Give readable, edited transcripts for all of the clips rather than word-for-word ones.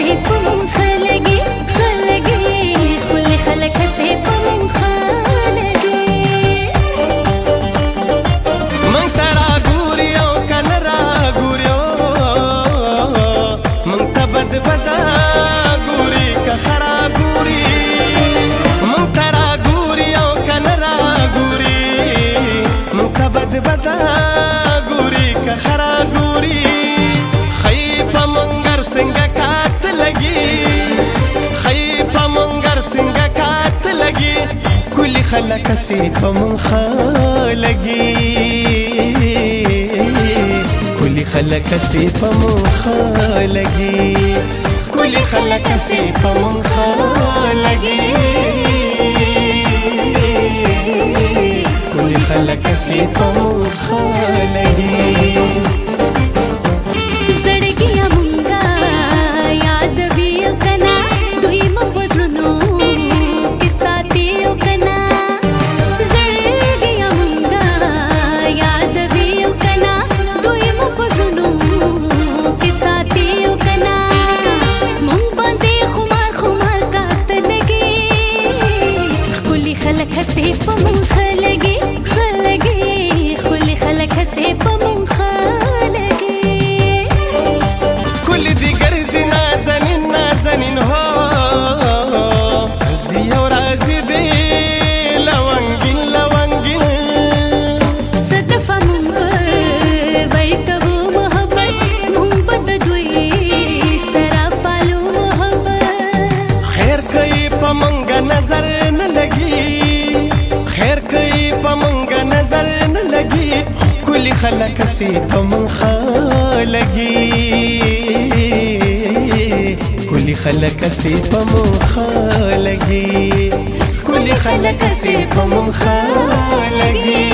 هسې په مونږ خلګي خلګي ښکلي خلک هسې په مونږ خلګي مونږ ته راګوري او که نه راګوري مونږ ته بد بده ګوري که ښه راګوري مونږ ته راګوري او که نه راګوري مونږ ته بد بده ګوري که ښه راګوري ښایي په منګر څنګه کات لګي ښایي په منګر څنګه کات لګي ښکلي خلک هسې په مونږ خلګي ښکلي خلک هسې په مونږ خلګي ښکلي خلک هسې په مونږ خلګي ښکلي خلک هسې په مونږ خلګي زړګیه مونږه یادوي او که نه دوی مو په زړونو کې ساتي او که نه زړګیه مونږه یادوي او که نه دوی مو په زړونو کې ساتي او که نه مونږ باندې خمار خمار کاته لګي ښکلي خلک هسې په مونږ خلګي خلګي ښکلي خلک هسې په مونږ خلګي کل دی ګرځي نازنین نازنین هو زی او رازی دی لونګین لونګین صدفه مونږ ورکوو محبت مونږ به د دوی سره پالو محبت خیر کوي په مونږه نظر نه لګي خیر کوي په مونږه نظر نه لګي ښکلي خلک هسې په مونږ خلګي ښکلي خلک هسې په مونږ خلګي ښکلي خلک هسې په مونږ خلګي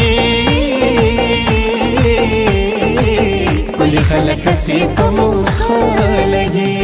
ښکلي خلک هسې په مونږ خلګي